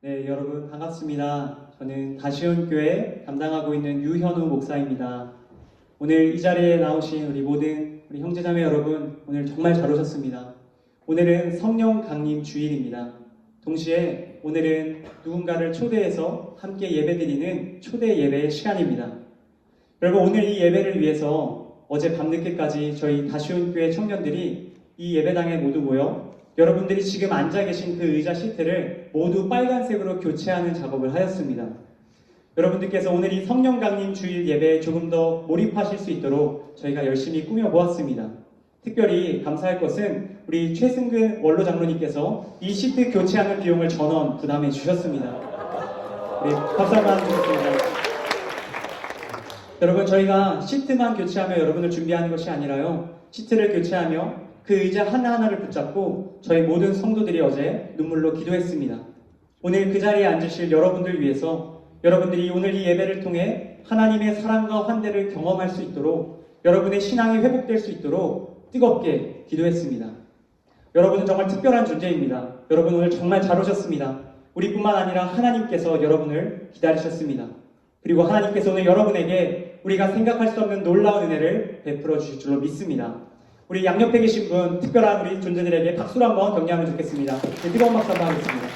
네, 여러분 반갑습니다. 저는 다시온교회 담당하고 있는 유현우 목사입니다. 오늘 이 자리에 나오신 우리 모든 우리 형제자매 여러분, 오늘 정말 잘 오셨습니다. 오늘은 성령 강림 주일입니다. 동시에 오늘은 누군가를 초대해서 함께 예배드리는 초대 예배의 시간입니다. 여러분, 오늘 이 예배를 위해서 어제 밤늦게까지 저희 다시온교회 청년들이 이 예배당에 모두 모여 여러분들이 지금 앉아 계신 그 의자 시트를 모두 빨간색으로 교체하는 작업을 하였습니다. 여러분들께서 오늘 이 성령 강림 주일 예배에 조금 더 몰입하실 수 있도록 저희가 열심히 꾸며 보았습니다. 특별히 감사할 것은 우리 최승근 원로 장로님께서 이 시트 교체하는 비용을 전원 부담해 주셨습니다. 우리 박수 한번 드리겠습니다. 여러분, 저희가 시트만 교체하며 여러분을 준비하는 것이 아니라요, 시트를 교체하며 그 의자 하나하나를 붙잡고 저희 모든 성도들이 어제 눈물로 기도했습니다. 오늘 그 자리에 앉으실 여러분들 위해서 여러분들이 오늘 이 예배를 통해 하나님의 사랑과 환대를 경험할 수 있도록, 여러분의 신앙이 회복될 수 있도록 뜨겁게 기도했습니다. 여러분은 정말 특별한 존재입니다. 여러분 오늘 정말 잘 오셨습니다. 우리뿐만 아니라 하나님께서 여러분을 기다리셨습니다. 그리고 하나님께서 오늘 여러분에게 우리가 생각할 수 없는 놀라운 은혜를 베풀어 주실 줄로 믿습니다. 우리 양옆에 계신 분, 특별한 우리 존재들에게 박수로 한번 격려하면 좋겠습니다. 네, 뜨거운 박수 한번 하겠습니다.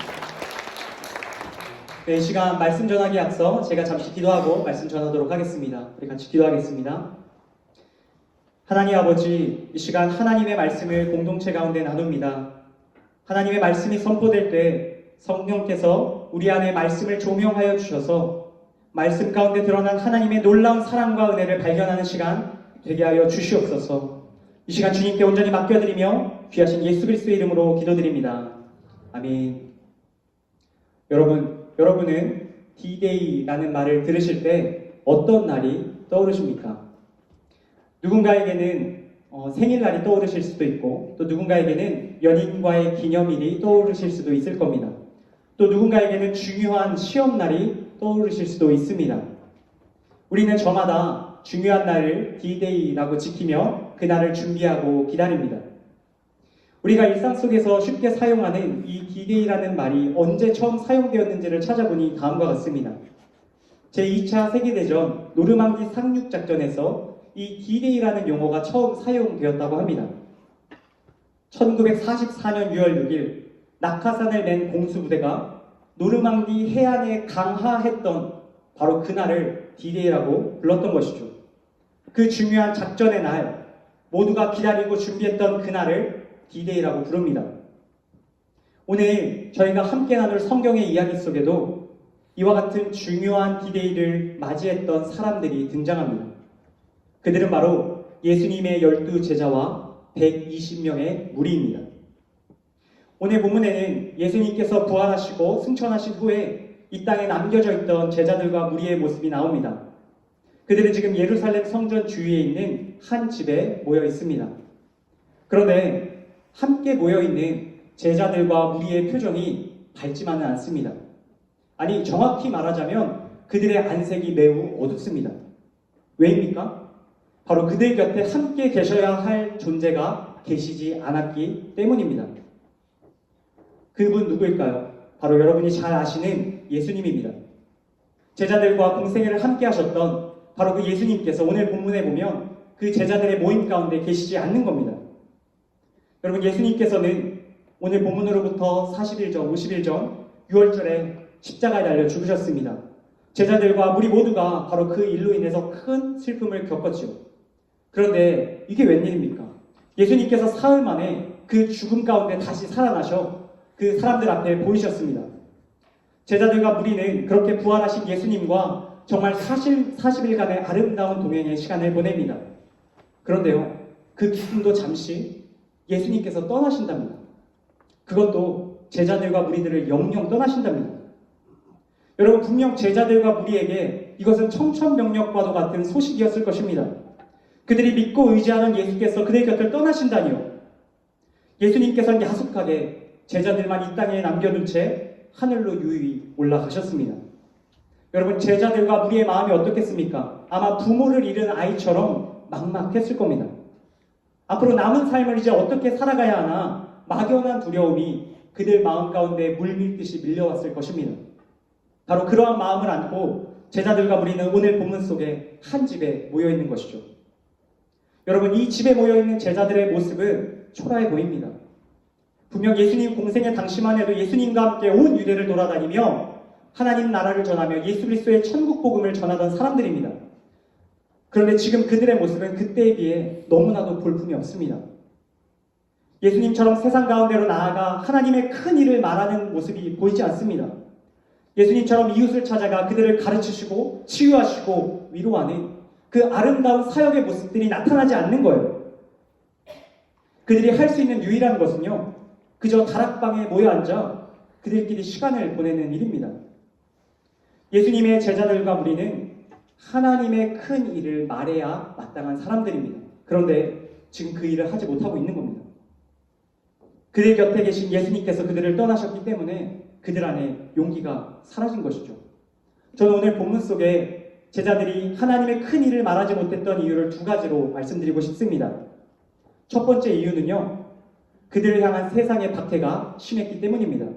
네, 이 시간 말씀 전하기에 앞서 제가 잠시 기도하고 말씀 전하도록 하겠습니다. 우리 같이 기도하겠습니다. 하나님 아버지, 이 시간 하나님의 말씀을 공동체 가운데 나눕니다. 하나님의 말씀이 선포될 때 성령께서 우리 안에 말씀을 조명하여 주셔서 말씀 가운데 드러난 하나님의 놀라운 사랑과 은혜를 발견하는 시간 되게 하여 주시옵소서. 이 시간 주님께 온전히 맡겨드리며 귀하신 예수 그리스도의 이름으로 기도드립니다. 아멘. 여러분은 D-Day라는 말을 들으실 때 어떤 날이 떠오르십니까? 누군가에게는 생일날이 떠오르실 수도 있고, 또 누군가에게는 연인과의 기념일이 떠오르실 수도 있을 겁니다. 또 누군가에게는 중요한 시험날이 떠오르실 수도 있습니다. 우리는 저마다 중요한 날을 D-Day라고 지키며 그날을 준비하고 기다립니다. 우리가 일상 속에서 쉽게 사용하는 이 D-Day라는 말이 언제 처음 사용되었는지를 찾아보니 다음과 같습니다. 제2차 세계대전 노르망디 상륙작전에서 이 D-Day라는 용어가 처음 사용되었다고 합니다. 1944년 6월 6일 낙하산을 맨 공수부대가 노르망디 해안에 강하했던 바로 그날을 D-Day라고 불렀던 것이죠. 그 중요한 작전의 날, 모두가 기다리고 준비했던 그날을 D-Day라고 부릅니다. 오늘 저희가 함께 나눌 성경의 이야기 속에도 이와 같은 중요한 D-Day를 맞이했던 사람들이 등장합니다. 그들은 바로 예수님의 12 제자와 120명의 무리입니다. 오늘 본문에는 예수님께서 부활하시고 승천하신 후에 이 땅에 남겨져 있던 제자들과 무리의 모습이 나옵니다. 그들은 지금 예루살렘 성전 주위에 있는 한 집에 모여 있습니다. 그런데 함께 모여 있는 제자들과 무리의 표정이 밝지만은 않습니다. 아니, 정확히 말하자면 그들의 안색이 매우 어둡습니다. 왜입니까? 바로 그들 곁에 함께 계셔야 할 존재가 계시지 않았기 때문입니다. 그분 누구일까요? 바로 여러분이 잘 아시는 예수님입니다. 제자들과 공생애를 함께 하셨던 바로 그 예수님께서 오늘 본문에 보면 그 제자들의 모임 가운데 계시지 않는 겁니다. 여러분, 예수님께서는 오늘 본문으로부터 40일 전, 50일 전 6월절에 십자가에 달려 죽으셨습니다. 제자들과 우리 모두가 바로 그 일로 인해서 큰 슬픔을 겪었죠. 그런데 이게 웬일입니까? 예수님께서 사흘 만에 그 죽음 가운데 다시 살아나셔 그 사람들 앞에 보이셨습니다. 제자들과 무리는 그렇게 부활하신 예수님과 정말 40일간의 아름다운 동행의 시간을 보냅니다. 그런데요, 그 기쁨도 잠시 예수님께서 떠나신답니다. 그것도 제자들과 무리들을 영영 떠나신답니다. 여러분, 분명 제자들과 무리에게 이것은 청천벽력과도 같은 소식이었을 것입니다. 그들이 믿고 의지하는 예수께서 그들 곁을 떠나신다니요. 예수님께서는 야속하게 제자들만 이 땅에 남겨둔 채 하늘로 유유히 올라가셨습니다. 여러분, 제자들과 무리의 마음이 어떻겠습니까? 아마 부모를 잃은 아이처럼 막막했을 겁니다. 앞으로 남은 삶을 이제 어떻게 살아가야 하나 막연한 두려움이 그들 마음 가운데 물밀듯이 밀려왔을 것입니다. 바로 그러한 마음을 안고 제자들과 무리는 오늘 본문 속에 한 집에 모여 있는 것이죠. 여러분, 이 집에 모여 있는 제자들의 모습은 초라해 보입니다. 분명 예수님 공생의 당시만 해도 예수님과 함께 온 유대를 돌아다니며 하나님 나라를 전하며 예수 그리스도의 천국 복음을 전하던 사람들입니다. 그런데 지금 그들의 모습은 그때에 비해 너무나도 볼품이 없습니다. 예수님처럼 세상 가운데로 나아가 하나님의 큰 일을 말하는 모습이 보이지 않습니다. 예수님처럼 이웃을 찾아가 그들을 가르치시고 치유하시고 위로하는 그 아름다운 사역의 모습들이 나타나지 않는 거예요. 그들이 할 수 있는 유일한 것은요, 그저 다락방에 모여 앉아 그들끼리 시간을 보내는 일입니다. 예수님의 제자들과 무리는 하나님의 큰 일을 말해야 마땅한 사람들입니다. 그런데 지금 그 일을 하지 못하고 있는 겁니다. 그들 곁에 계신 예수님께서 그들을 떠나셨기 때문에 그들 안에 용기가 사라진 것이죠. 저는 오늘 본문 속에 제자들이 하나님의 큰 일을 말하지 못했던 이유를 두 가지로 말씀드리고 싶습니다. 첫 번째 이유는요, 그들을 향한 세상의 박해가 심했기 때문입니다.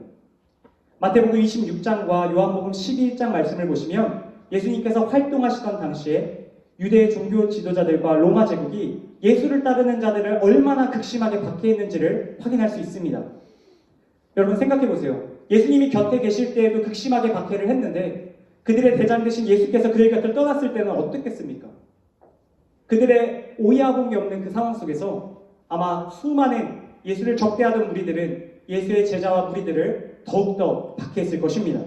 마태복음 26장과 요한복음 11장 말씀을 보시면 예수님께서 활동하시던 당시에 유대 종교 지도자들과 로마 제국이 예수를 따르는 자들을 얼마나 극심하게 박해했는지를 확인할 수 있습니다. 여러분 생각해 보세요. 예수님이 곁에 계실 때에도 극심하게 박해를 했는데 그들의 대장 되신 예수께서 그들 곁을 떠났을 때는 어떻겠습니까? 그들의 오야복이 없는 그 상황 속에서 아마 수많은 예수를 적대하던 무리들은 예수의 제자와 무리들을 더욱더 박해했을 것입니다.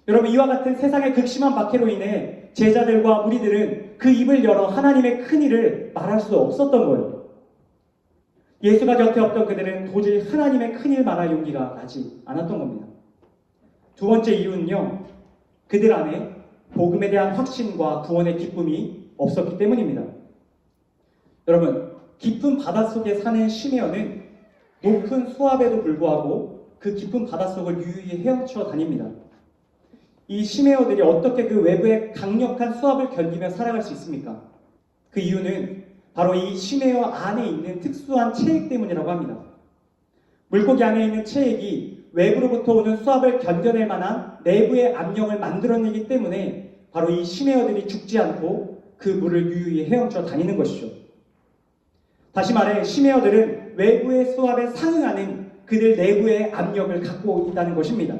여러분, 이와 같은 세상의 극심한 박해로 인해 제자들과 무리들은 그 입을 열어 하나님의 큰 일을 말할 수 없었던 거예요. 예수가 곁에 없던 그들은 도저히 하나님의 큰 일 말할 용기가 나지 않았던 겁니다. 두 번째 이유는요, 그들 안에 복음에 대한 확신과 구원의 기쁨이 없었기 때문입니다. 여러분, 깊은 바닷속에 사는 시메온은 높은 수압에도 불구하고 그 깊은 바닷속을 유유히 헤엄쳐 다닙니다. 이 시메온들이 어떻게 그 외부의 강력한 수압을 견디며 살아갈 수 있습니까? 그 이유는 바로 이 시메온 안에 있는 특수한 체액 때문이라고 합니다. 물고기 안에 있는 체액이 외부로부터 오는 수압을 견뎌낼 만한 내부의 압력을 만들어내기 때문에 바로 이 시메온들이 죽지 않고 그 물을 유유히 헤엄쳐 다니는 것이죠. 다시 말해 시메온들은 외부의 수압에 상응하는 그들 내부의 압력을 갖고 있다는 것입니다.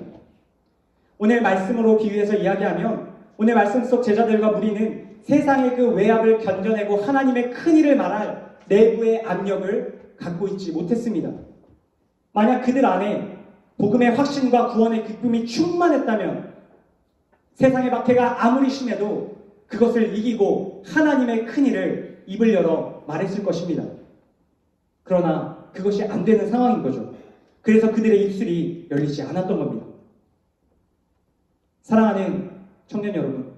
오늘 말씀으로 비유해서 이야기하면 오늘 말씀 속 제자들과 무리는 세상의 그 외압을 견뎌내고 하나님의 큰 일을 말할 내부의 압력을 갖고 있지 못했습니다. 만약 그들 안에 복음의 확신과 구원의 기쁨이 충만했다면 세상의 박해가 아무리 심해도 그것을 이기고 하나님의 큰 일을 입을 열어 말했을 것입니다. 그러나 그것이 안 되는 상황인 거죠. 그래서 그들의 입술이 열리지 않았던 겁니다. 사랑하는 청년 여러분,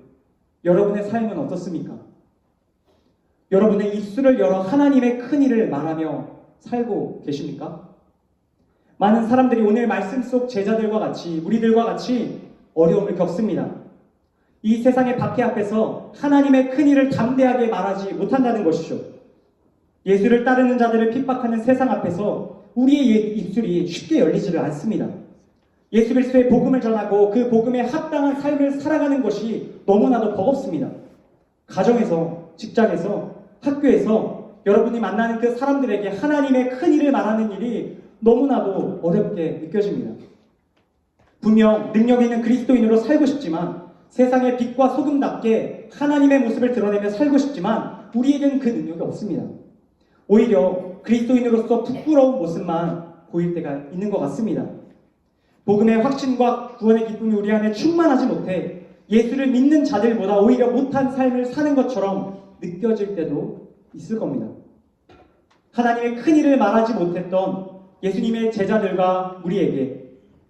여러분의 삶은 어떻습니까? 여러분의 입술을 열어 하나님의 큰 일을 말하며 살고 계십니까? 많은 사람들이 오늘 말씀 속 제자들과 같이, 우리들과 같이 어려움을 겪습니다. 이 세상의 박해 앞에서 하나님의 큰 일을 담대하게 말하지 못한다는 것이죠. 예수를 따르는 자들을 핍박하는 세상 앞에서 우리의 입술이 쉽게 열리지를 않습니다. 예수 그리스도의 복음을 전하고 그 복음에 합당한 삶을 살아가는 것이 너무나도 버겁습니다. 가정에서, 직장에서, 학교에서 여러분이 만나는 그 사람들에게 하나님의 큰 일을 말하는 일이 너무나도 어렵게 느껴집니다. 분명 능력 있는 그리스도인으로 살고 싶지만 세상의 빛과 소금답게 하나님의 모습을 드러내며 살고 싶지만 우리에겐 그 능력이 없습니다. 오히려 그리스도인으로서 부끄러운 모습만 보일 때가 있는 것 같습니다. 복음의 확신과 구원의 기쁨이 우리 안에 충만하지 못해 예수를 믿는 자들보다 오히려 못한 삶을 사는 것처럼 느껴질 때도 있을 겁니다. 하나님의 큰 일을 말하지 못했던 예수님의 제자들과 우리에게,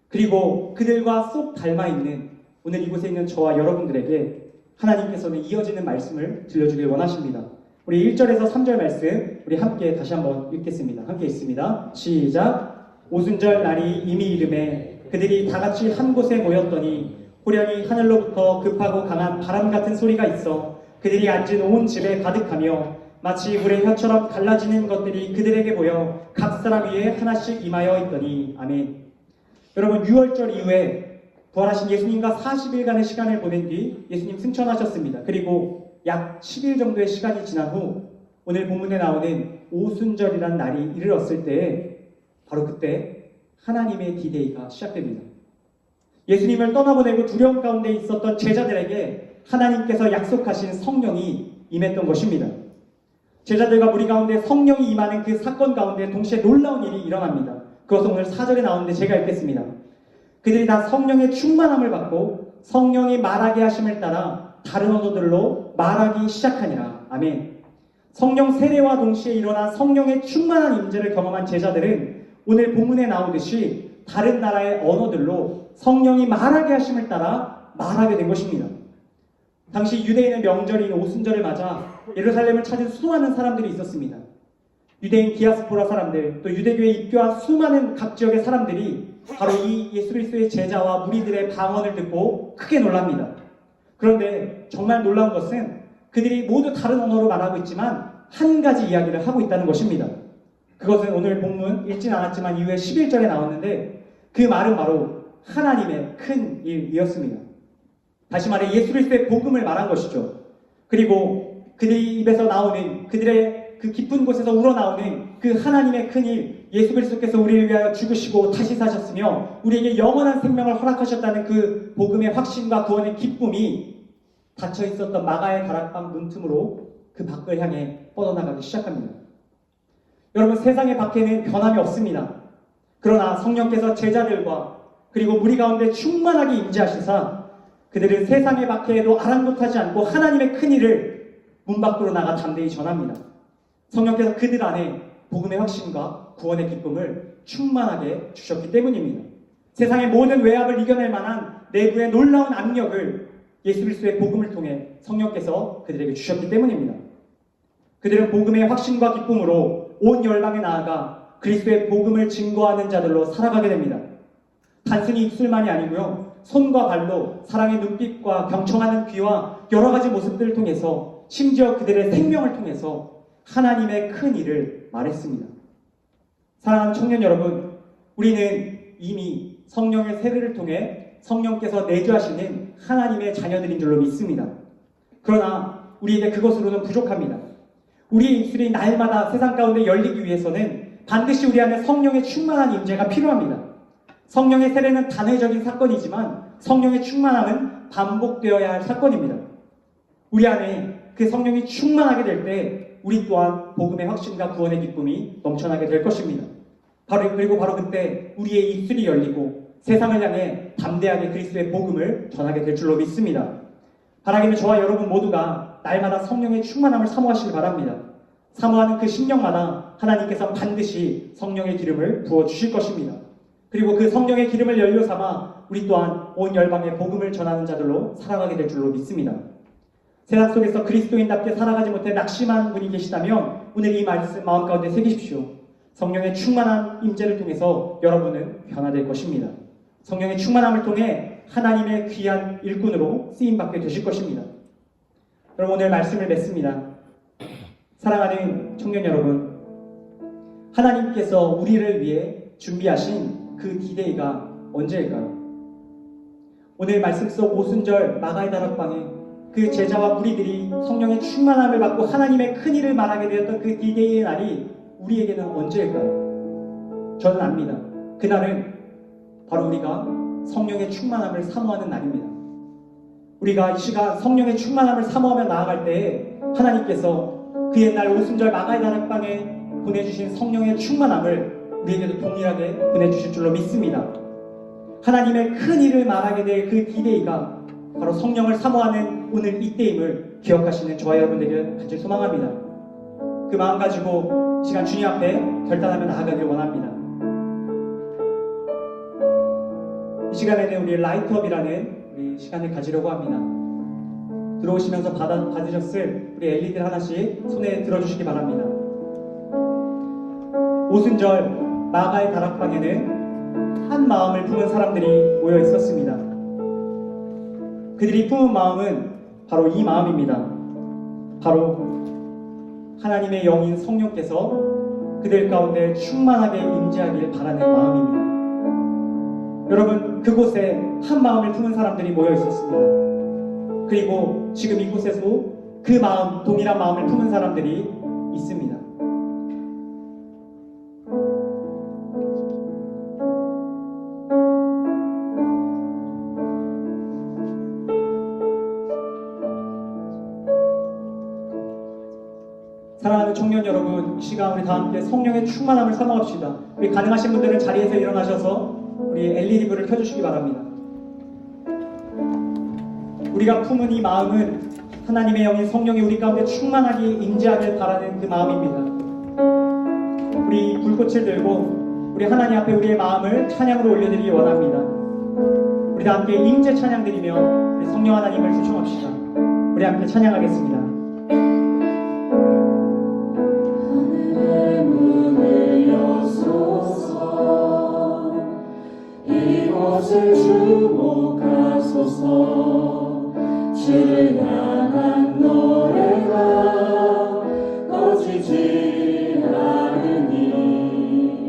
그리고 그들과 쏙 닮아있는 오늘 이곳에 있는 저와 여러분들에게 하나님께서는 이어지는 말씀을 들려주길 원하십니다. 우리 1절에서 3절 말씀 우리 함께 다시 한번 읽겠습니다. 함께 읽습니다. 시작. 오순절 날이 이미 이름에 그들이 다같이 한 곳에 모였더니 호련히 하늘로부터 급하고 강한 바람 같은 소리가 있어 그들이 앉은 온 집에 가득하며 마치 물의 혀처럼 갈라지는 것들이 그들에게 보여 각 사람 위에 하나씩 임하여 있더니 아멘. 여러분, 6월절 이후에 부활하신 예수님과 40일간의 시간을 보낸 뒤 예수님 승천하셨습니다. 그리고 약 10일 정도의 시간이 지난 후 오늘 본문에 나오는 오순절이라는 날이 이르렀을 때 바로 그때 하나님의 디데이가 시작됩니다. 예수님을 떠나보내고 두려움 가운데 있었던 제자들에게 하나님께서 약속하신 성령이 임했던 것입니다. 제자들과 무리 가운데 성령이 임하는 그 사건 가운데 동시에 놀라운 일이 일어납니다. 그것은 오늘 4절에 나오는데 제가 읽겠습니다. 그들이 다 성령의 충만함을 받고 성령이 말하게 하심을 따라 다른 언어들로 말하기 시작하니라. 아멘. 성령 세례와 동시에 일어난 성령의 충만한 임재를 경험한 제자들은 오늘 본문에 나오듯이 다른 나라의 언어들로 성령이 말하게 하심을 따라 말하게 된 것입니다. 당시 유대인의 명절인 오순절을 맞아 예루살렘을 찾은 수많은 사람들이 있었습니다. 유대인 디아스포라 사람들, 또 유대교에 입교한 수많은 각 지역의 사람들이 바로 이 예수 그리스도의 제자와 무리들의 방언을 듣고 크게 놀랍니다. 그런데 정말 놀라운 것은 그들이 모두 다른 언어로 말하고 있지만 한 가지 이야기를 하고 있다는 것입니다. 그것은 오늘 본문 읽진 않았지만 이후에 11절에 나왔는데 그 말은 바로 하나님의 큰 일이었습니다. 다시 말해 예수 그리스도의 복음을 말한 것이죠. 그리고 그들의 입에서 나오는, 그들의 그 깊은 곳에서 우러나오는 그 하나님의 큰 일, 예수 그리스도께서 우리를 위하여 죽으시고 다시 사셨으며 우리에게 영원한 생명을 허락하셨다는 그 복음의 확신과 구원의 기쁨이 닫혀 있었던 마가의 다락방 문틈으로 그 밖을 향해 뻗어나가기 시작합니다. 여러분, 세상의 밖에는 변함이 없습니다. 그러나 성령께서 제자들과 그리고 무리 가운데 충만하게 임재하시사 그들은 세상의 밖에도 아랑곳하지 않고 하나님의 큰 일을 문 밖으로 나가 담대히 전합니다. 성령께서 그들 안에 복음의 확신과 구원의 기쁨을 충만하게 주셨기 때문입니다. 세상의 모든 외압을 이겨낼 만한 내부의 놀라운 압력을 예수 그리스도의 복음을 통해 성령께서 그들에게 주셨기 때문입니다. 그들은 복음의 확신과 기쁨으로 온 열방에 나아가 그리스도의 복음을 증거하는 자들로 살아가게 됩니다. 단순히 입술만이 아니고요, 손과 발로 사랑의 눈빛과 경청하는 귀와 여러 가지 모습들을 통해서 심지어 그들의 생명을 통해서 하나님의 큰 일을 말했습니다. 사랑하는 청년 여러분, 우리는 이미 성령의 세례를 통해 성령께서 내주하시는 하나님의 자녀들인 줄로 믿습니다. 그러나 우리에게 그것으로는 부족합니다. 우리의 입술이 날마다 세상 가운데 열리기 위해서는 반드시 우리 안에 성령의 충만한 임재가 필요합니다. 성령의 세례는 단회적인 사건이지만 성령의 충만함은 반복되어야 할 사건입니다. 우리 안에 그 성령이 충만하게 될 때 우리 또한 복음의 확신과 구원의 기쁨이 넘쳐나게 될 것입니다. 그리고 바로 그때 우리의 입술이 열리고 세상을 향해 담대하게 그리스도의 복음을 전하게 될 줄로 믿습니다. 바라기는 저와 여러분 모두가 날마다 성령의 충만함을 사모하시길 바랍니다. 사모하는 그 심령마다 하나님께서 반드시 성령의 기름을 부어주실 것입니다. 그리고 그 성령의 기름을 연료 삼아 우리 또한 온 열방에 복음을 전하는 자들로 살아가게 될 줄로 믿습니다. 세상 속에서 그리스도인답게 살아가지 못해 낙심한 분이 계시다면 오늘 이 말씀 마음 가운데 새기십시오. 성령의 충만한 임재를 통해서 여러분은 변화될 것입니다. 성령의 충만함을 통해 하나님의 귀한 일꾼으로 쓰임받게 되실 것입니다. 여러분, 오늘 말씀을 맺습니다. 사랑하는 청년 여러분, 하나님께서 우리를 위해 준비하신 그 디데이가 언제일까요? 오늘 말씀 속 오순절 마가의 다락방에 그 제자와 무리들이 성령의 충만함을 받고 하나님의 큰 일을 말하게 되었던 그 디데이의 날이 우리에게는 언제일까요? 저는 압니다. 그날은 바로 우리가 성령의 충만함을 사모하는 날입니다. 우리가 이 시간 성령의 충만함을 사모하며 나아갈 때에 하나님께서 그 옛날 오순절 마가의 다락방에 보내주신 성령의 충만함을 우리에게도 동일하게 보내주실 줄로 믿습니다. 하나님의 큰 일을 말하게 될 그 디데이가 바로 성령을 사모하는 오늘 이때임을 기억하시는 저와 여러분에게 간절히 소망합니다. 그 마음 가지고 이 시간 주님 앞에 결단하며 나아가기를 원합니다. 이 시간에는 우리 라이트업이라는 우리 시간을 가지려고 합니다. 들어오시면서 받으셨을 우리 LED를 하나씩 손에 들어주시기 바랍니다. 오순절 마가의 다락방에는 한 마음을 품은 사람들이 모여 있었습니다. 그들이 품은 마음은 바로 이 마음입니다. 바로 하나님의 영인 성령께서 그들 가운데 충만하게 임재하길 바라는 마음입니다. 여러분, 그곳에 한 마음을 품은 사람들이 모여 있었습니다. 그리고 지금 이곳에도 그 마음, 동일한 마음을 품은 사람들이 있습니다. 사랑하는 청년 여러분, 이 시간 우리 다 함께 성령의 충만함을 사모합시다. 우리 가능하신 분들은 자리에서 일어나셔서 우리 LED불을 켜주시기 바랍니다. 우리가 품은 이 마음은 하나님의 영인 성령이 우리 가운데 충만하게 임재하길 바라는 그 마음입니다. 우리 불꽃을 들고 우리 하나님 앞에 우리의 마음을 찬양으로 올려드리기 원합니다. 우리 다 함께 임재 찬양 드리며 우리 성령 하나님을 초청합시다. 우리 함께 찬양하겠습니다. 하늘의 문을 여소서, 이곳을 주목하소서. 주를 향한 노래가 꺼지지 않으니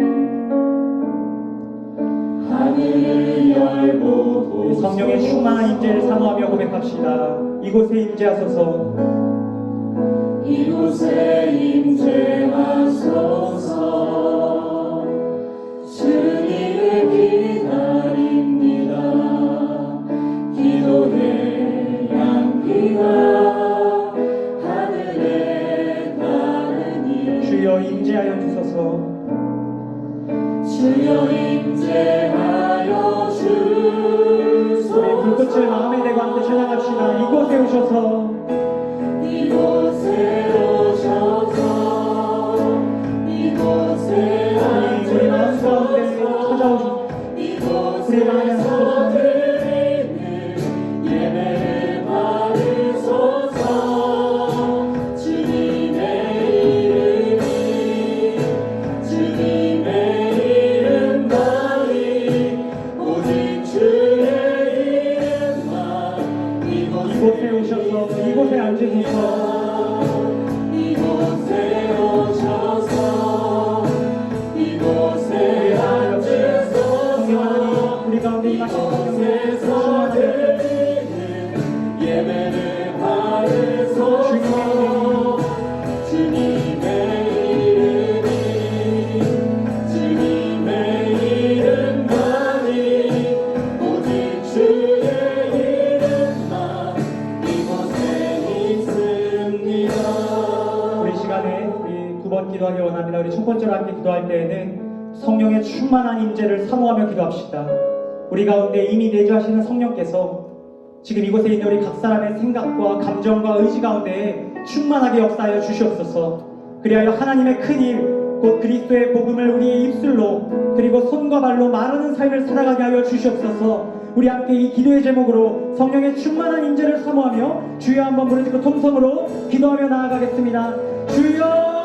하늘을 열고 성령의 충만한 임재를 사모하며 고백합시다. 이곳에 임재하소서. 이곳에 임재하소서. 주님을 기다립니다. 기도의 향기가 하늘에 닿으니 주여 임재하여 주소서. 주여 임재하여 주소서. 우리 불꽃을 마음에 대고 함께 찬양합시다. 이곳에 오셔서, 이곳에 오셔서, 이곳에 우리 마음 가운데 찾아오셔서 우리 마음에 이곳에서 드리는 예배를 받으소서. 주님의 이름만이 오직 주의 이름만. 이곳에 오셔서 이곳에 앉으소서. 이곳에 오셔서, 이곳에 앉으소서. 성령 하나님, 우리 가운데 임하시는 이곳에서 드리는 예배를 받으소서. 주님의 이름만이 오직 주의 이름만 이곳에 있습니다. 우리 시간에 우리 두 번 기도하기 원합니다. 우리 첫 번째로 함께 기도할 때에는 성령의 충만한 임재를 사모하며 기도합시다. 우리 가운데 이미 내주하시는 성령께서 지금 이곳에 있는 우리 각 사람의 생각과 감정과 의지 가운데 충만하게 역사하여 주시옵소서. 그리하여 하나님의 큰 일, 곧 그리스도의 복음을 우리의 입술로 그리고 손과 발로 말하는 삶을 살아가게 하여 주시옵소서. 우리 함께 이 기도의 제목으로 성령의 충만한 임재를 사모하며 주여 한번 부르짖고 통성으로 기도하며 나아가겠습니다. 주여!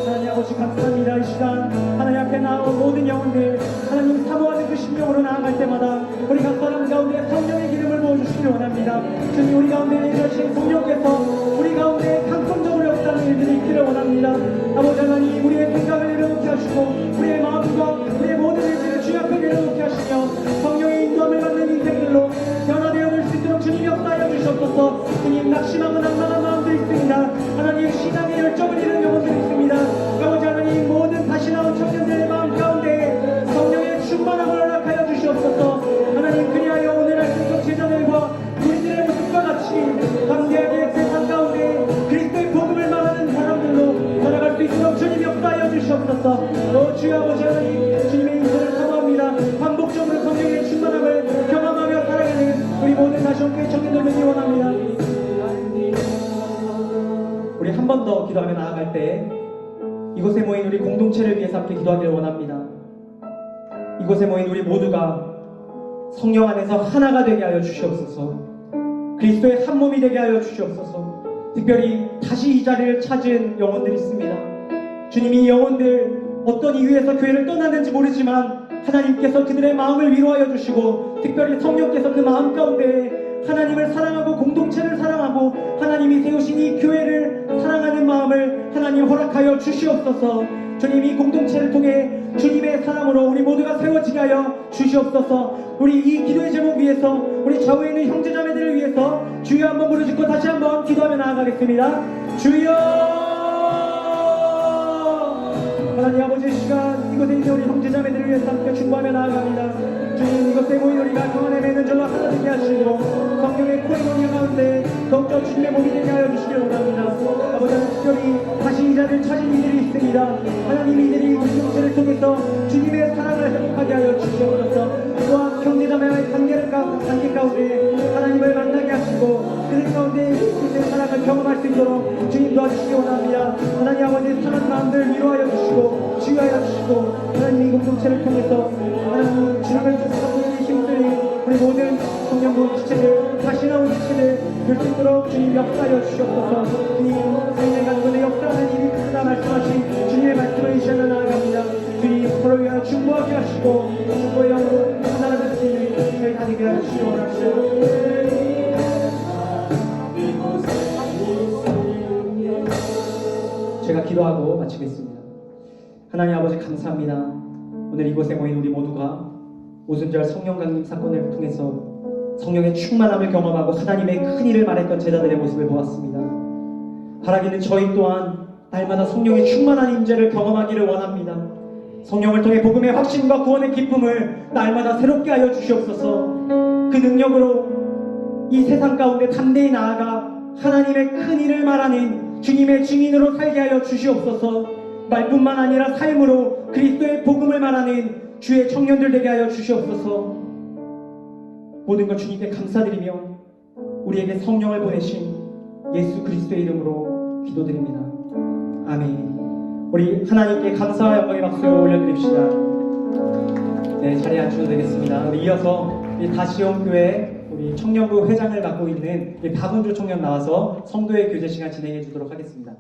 하나님 아버지 감사합니다. 이 시간 하나님 앞에 나온 모든 영혼들 하나님 사모하는 그 심령으로 나아갈 때마다 우리 각 사람 가운데 성령의 기름을 부어주시기 원합니다. 주님, 우리 가운데 내주신 성령께서 우리 가운데 강성적으로 역사하는 일들이 있기를 원합니다. 아버지 하나님, 우리의 생각을 내려놓게 하시고 우리의 마음과 우리의 모든 일들을 주님 앞에 내려놓게 하시며 성령의 인도함을 받는 인생들로 변화되어 될 수 있도록 주님 역사하여 주시옵소서. 주님, 낙심하고 난망한 마음도 있습니다. 하나님, 신앙의 열정을 잃은 영혼들이 있습니다. 아버지 하나님, 모든 다시 나온 청년들의 마음 가운데 성령의 충만함을 허락하여 주시옵소서. 하나님, 그리하여 오늘 말씀 제자들과 우리들의 모습과 같이 담대하게 세상 가운데 그리스도의 복음을 말하는 사람들로 살아갈 수 있도록 주님 역사하여 주시옵소서. 주여 아버지 하나님, 주님의 인도를 사모합니다. 반복적으로 성령의 충만함을 경험하며 살아가는 우리 모든 나시온교회 청년들 되기 원합니다. 우리 한 번 더 기도하며 나아갈 때 이곳에 모인 우리 공동체를 위해서 함께 기도하기를 원합니다. 이곳에 모인 우리 모두가 성령 안에서 하나가 되게 하여 주시옵소서. 그리스도의 한 몸이 되게 하여 주시옵소서. 특별히 다시 이 자리를 찾은 영혼들이 있습니다. 주님이 이 영혼들 어떤 이유에서 교회를 떠났는지 모르지만 하나님께서 그들의 마음을 위로하여 주시고 특별히 성령께서 그 마음 가운데 하나님을 사랑하고 공동체를 사랑하고 하나님이 세우신 이 교회를 사랑하는 마음을 하나님 허락하여 주시옵소서. 주님, 이 공동체를 통해 주님의 사랑으로 우리 모두가 세워지게 하여 주시옵소서. 우리 이 기도의 제목 위해서, 우리 좌우에 있는 형제자매들을 위해서 주여 한번 부르짖고 다시 한번 기도하며 나아가겠습니다. 주여! 하나님 아버지, 시간 이곳에 있는 우리 형제자매들을 위해서 함께 중보하며 나아갑니다. 주님, 이곳에 모인 우리가 평안에 맺는 절로 하나 되게 하시고 성령의 코이노니아 가운데 더욱더 주님의 몸이 되게 하여 주시길 원합니다. 아버지, 특별히 다시 이 자리를 찾은 이들이 있습니다. 하나님, 이들이 공동체를 통해서 주님의 사랑을 회복하게 하여 주시옵소서. 또한 형제자매와의 관계 가운데 하나님을 만나게 하시고 그들 가운데 주님의 사랑을 경험할 수 있도록 주님 도와주시기 원합니다. 하나님 아버지, 상한 마음들 위로하여 주시고 치유하여 주시고 하나님 이 공동체를 통해서 하나님 주님을 찾는 힘들이 우리 모든 성령부 지체들 다시 나온 지체들 될 수 있도록 주님 역사하여 주시옵소서. 주님, 생명 가운데 역사하는 일이 크다 말씀하신 주님의 말씀을 이시하며 나아갑니다. 주님, 서로 위하여 중보하게 하시고 중보의 영으로 하나님의 주님 저희 다니게 하시기 원합니다. 제가 기도하고 마치겠습니다. 하나님 아버지, 감사합니다. 오늘 이곳에 모인 우리 모두가 오순절 성령 강림 사건을 통해서 성령의 충만함을 경험하고 하나님의 큰 일을 말했던 제자들의 모습을 보았습니다. 바라기는 저희 또한 날마다 성령의 충만한 임재를 경험하기를 원합니다. 성령을 통해 복음의 확신과 구원의 기쁨을 날마다 새롭게 하여 주시옵소서. 그 능력으로 이 세상 가운데 담대히 나아가 하나님의 큰 일을 말하는 주님의 증인으로 살게 하여 주시옵소서. 말뿐만 아니라 삶으로 그리스도의 복음을 말하는 주의 청년들 되게 하여 주시옵소서. 모든 것 주님께 감사드리며 우리에게 성령을 보내신 예수 그리스도의 이름으로 기도드립니다. 아멘. 우리 하나님께 감사와 영광의 박수 올려드립시다. 네, 자리에 앉으셔도 되겠습니다. 우리 이어서 우리 다시온 교회 우리 청년부 회장을 맡고 있는 박은주 청년 나와서 성도의 교제 시간 진행해 주도록 하겠습니다.